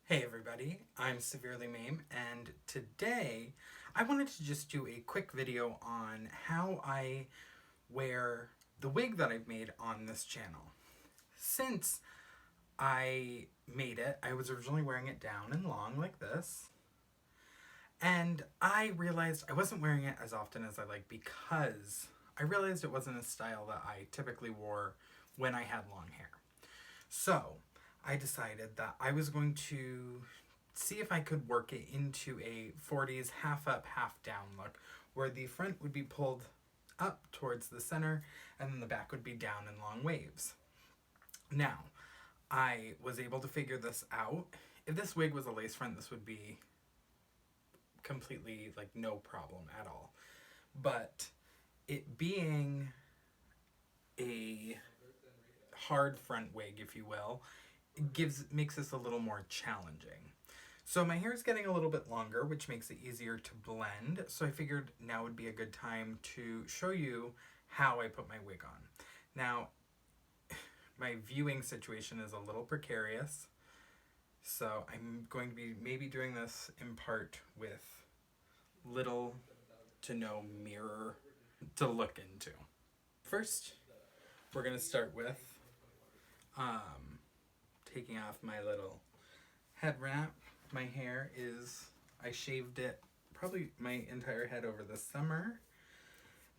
Hey everybody, I'm Severely Mame, and today I wanted to just do a quick video on how I wear the wig that I've made on this channel. Since I made it, I was originally wearing it down and long like this, and I realized I wasn't wearing it as often as I like because I realized it wasn't a style that I typically wore when I had long hair. So I decided that I was going to see if I could work it into a 40s half up, half down look, where the front would be pulled up towards the center and then the back would be down in long waves. Now, I was able to figure this out. If this wig was a lace front, this would be completely like no problem at all. But it being a hard front wig, if you will, makes this a little more challenging. So my hair is getting a little bit longer, which makes it easier to blend. So I figured now would be a good time to show you how I put my wig on. Now, my viewing situation is a little precarious, so I'm going to be maybe doing this in part with little to no mirror to look into. First, we're going to start with taking off my little head wrap. My hair I shaved it probably my entire head over the summer.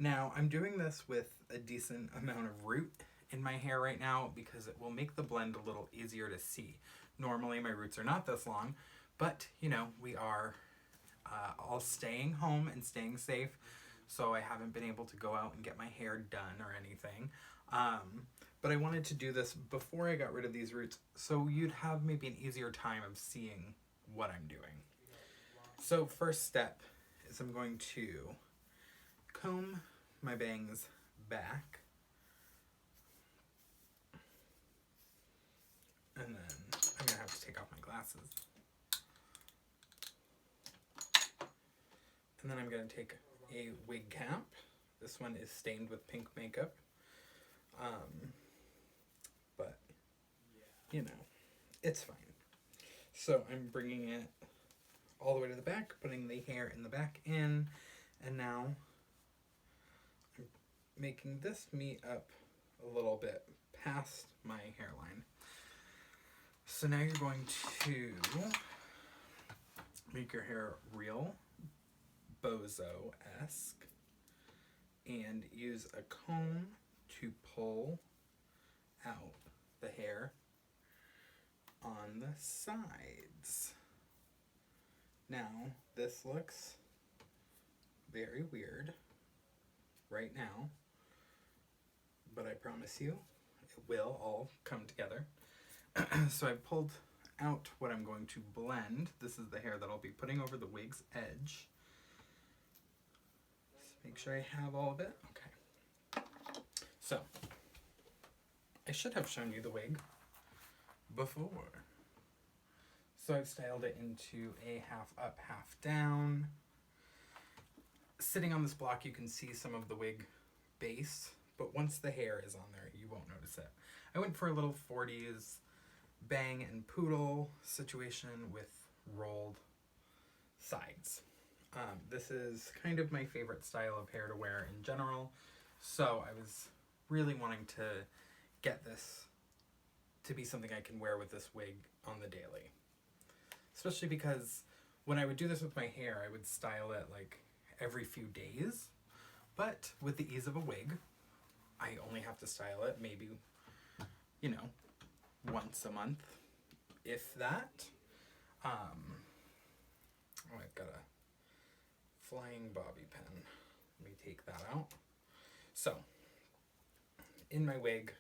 Now I'm doing this with a decent amount of root in my hair right now because it will make the blend a little easier to see. Normally my roots are not this long, but you know, we are all staying home and staying safe, so I haven't been able to go out and get my hair done or anything. But I wanted to do this before I got rid of these roots so you'd have maybe an easier time of seeing what I'm doing. So first step is I'm going to comb my bangs back, and then I'm going to have to take off my glasses. And then I'm going to take a wig cap. This one is stained with pink makeup. But, you know, it's fine. So I'm bringing it all the way to the back, putting the hair in the back in, and now I'm making this meet up a little bit past my hairline. So now you're going to make your hair real bozo-esque and use a comb to pull out the hair on the sides. Now, this looks very weird right now, but I promise you it will all come together. So I pulled out what I'm going to blend. This is the hair that I'll be putting over the wig's edge. Just make sure I have all of it. Okay. So, I should have shown you the wig before. So I've styled it into a half up, half down. Sitting on this block, you can see some of the wig base, but once the hair is on there, you won't notice it. I went for a little 40s bang and poodle situation with rolled sides. This is kind of my favorite style of hair to wear in general, so I was really wanting to get this to be something I can wear with this wig on the daily. Especially because when I would do this with my hair, I would style it like every few days. But with the ease of a wig, I only have to style it maybe, you know, once a month, if that. Oh, I've got a flying bobby pin. Let me take that out. So, in my wig,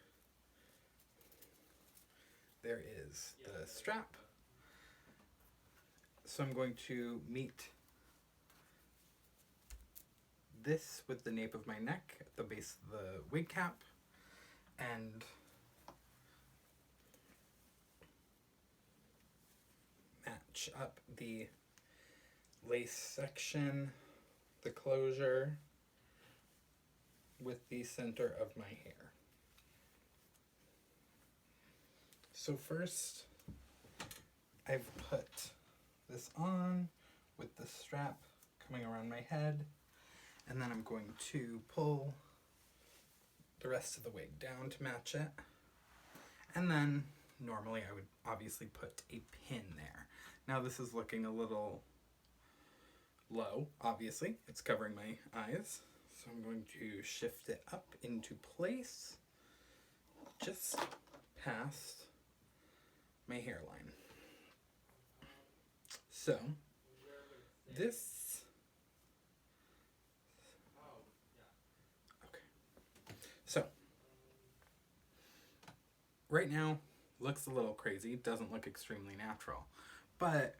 there is the strap. So I'm going to meet this with the nape of my neck at the base of the wig cap and match up the lace section, the closure, with the center of my hair. So first, I've put this on with the strap coming around my head, and then I'm going to pull the rest of the wig down to match it. And then normally I would obviously put a pin there. Now this is looking a little low, obviously. It's covering my eyes. So I'm going to shift it up into place just past my hairline. So this, okay. So right now looks a little crazy, doesn't look extremely natural, but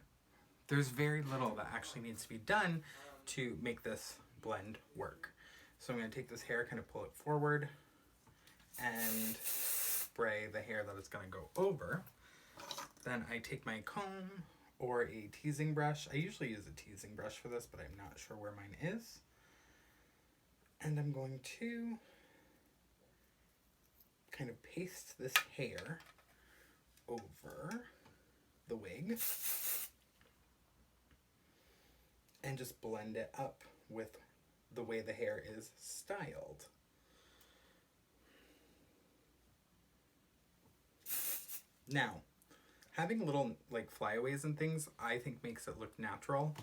there's very little that actually needs to be done to make this blend work. So I'm going to take this hair, kind of pull it forward, and spray the hair that it's going to go over. Then I take my comb or a teasing brush. I usually use a teasing brush for this, but I'm not sure where mine is. And I'm going to kind of paste this hair over the wig and just blend it up with the way the hair is styled. Now, having little like flyaways and things, I think makes it look natural.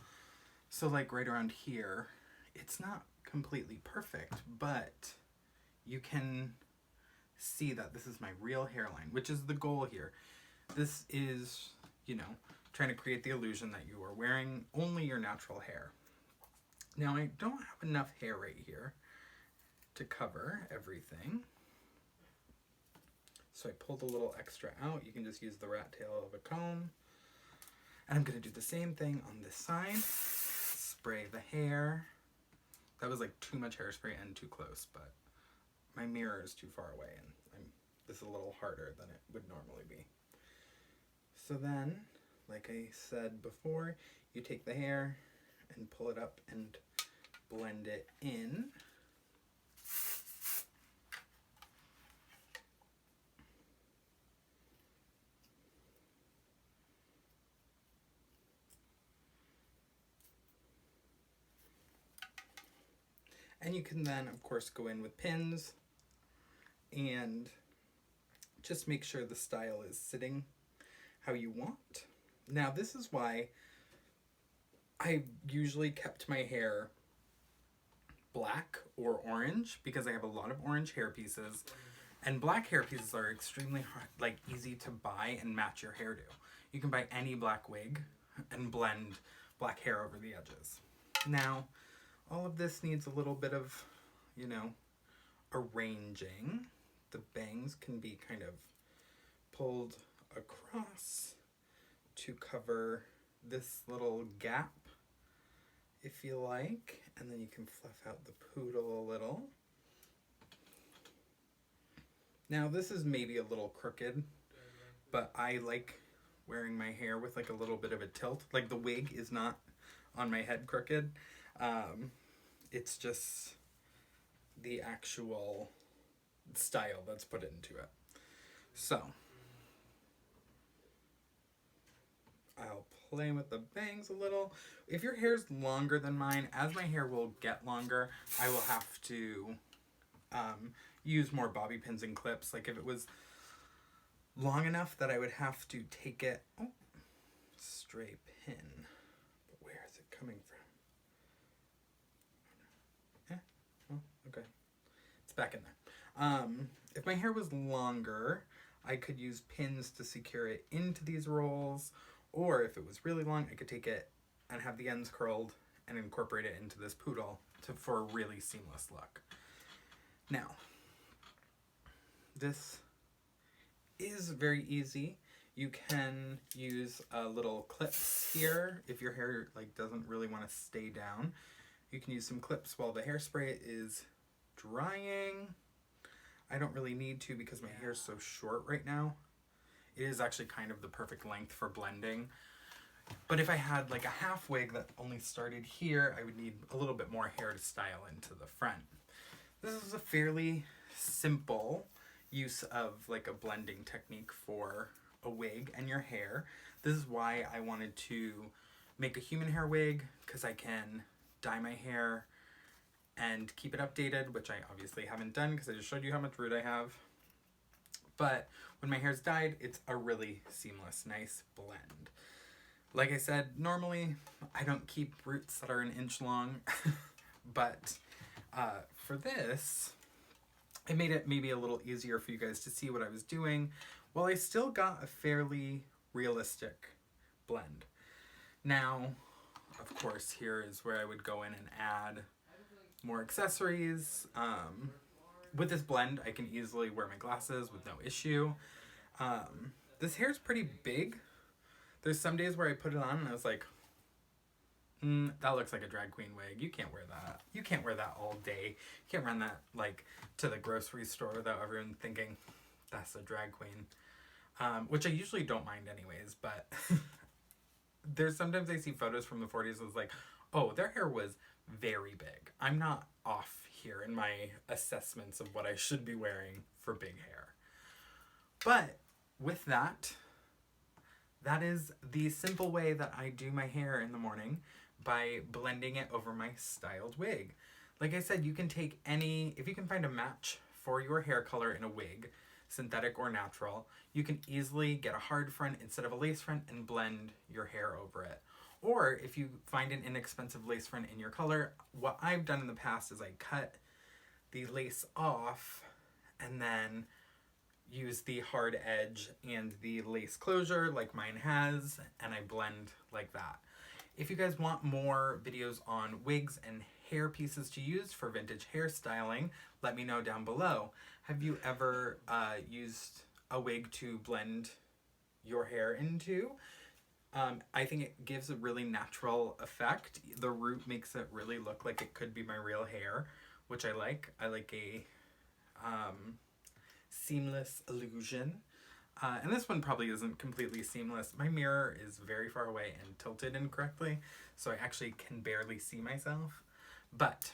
So like right around here, it's not completely perfect, but you can see that this is my real hairline, which is the goal here. This is, you know, trying to create the illusion that you are wearing only your natural hair. Now I don't have enough hair right here to cover everything. So I pulled a little extra out. You can just use the rat tail of a comb. And I'm going to do the same thing on this side. Spray the hair. That was like too much hairspray and too close, but my mirror is too far away and this is a little harder than it would normally be. So then, like I said before, you take the hair and pull it up and blend it in. And you can then, of course, go in with pins and just make sure the style is sitting how you want. Now, this is why I usually kept my hair black or orange, because I have a lot of orange hair pieces, and black hair pieces are extremely hard, like easy to buy and match your hairdo. You can buy any black wig and blend black hair over the edges. Now, all of this needs a little bit of, you know, arranging. The bangs can be kind of pulled across to cover this little gap, if you like, and then you can fluff out the poodle a little. Now this is maybe a little crooked, but I like wearing my hair with like a little bit of a tilt. Like the wig is not on my head crooked. It's just the actual style that's put into it. So I'll play with the bangs a little. If your hair's longer than mine, as my hair will get longer, I will have to use more bobby pins and clips. Like if it was long enough that I would have to take it, stray pin, but where is it coming from? Okay, it's back in there. If my hair was longer, I could use pins to secure it into these rolls, or if it was really long, I could take it and have the ends curled and incorporate it into this poodle for a really seamless look. Now, this is very easy. You can use little clips here if your hair doesn't really want to stay down. You can use some clips while the hairspray is drying. I don't really need to because my hair is so short right now. It is actually kind of the perfect length for blending. But if I had like a half wig that only started here, I would need a little bit more hair to style into the front. This is a fairly simple use of like a blending technique for a wig and your hair. This is why I wanted to make a human hair wig, because I can dye my hair and keep it updated, which I obviously haven't done because I just showed you how much root I have. But when my hair's dyed, it's a really seamless, nice blend. Like I said, normally I don't keep roots that are an inch long, but for this, it made it maybe a little easier for you guys to see what I was doing, while I still got a fairly realistic blend. Now, of course, here is where I would go in and add more accessories. With this blend, I can easily wear my glasses with no issue. This hair's pretty big. There's some days where I put it on and I was like, that looks like a drag queen wig. You can't wear that. You can't wear that all day. You can't run that like to the grocery store without everyone thinking that's a drag queen. Which I usually don't mind anyways, but there's sometimes I see photos from the 40s that's like, oh, their hair was very big. I'm not off here in my assessments of what I should be wearing for big hair. But with that, that is the simple way that I do my hair in the morning, by blending it over my styled wig. Like I said, you can take if you can find a match for your hair color in a wig, synthetic or natural, you can easily get a hard front instead of a lace front and blend your hair over it. Or if you find an inexpensive lace front in your color, what I've done in the past is I cut the lace off and then use the hard edge and the lace closure like mine has, and I blend like that. If you guys want more videos on wigs and hair pieces to use for vintage hairstyling, let me know down below. Have you ever used a wig to blend your hair into? I think it gives a really natural effect. The root makes it really look like it could be my real hair, which I like. I like a seamless illusion. And this one probably isn't completely seamless. My mirror is very far away and tilted incorrectly, so I actually can barely see myself. But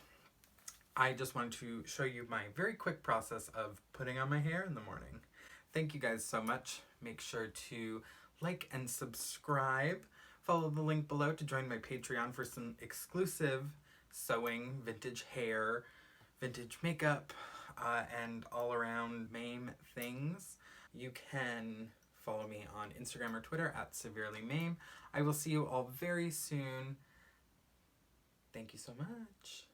I just wanted to show you my very quick process of putting on my hair in the morning. Thank you guys so much. Make sure to like and subscribe. Follow the link below to join my Patreon for some exclusive sewing, vintage hair, vintage makeup, and all around Mame things. You can follow me on Instagram or Twitter at severelymame. I will see you all very soon. Thank you so much.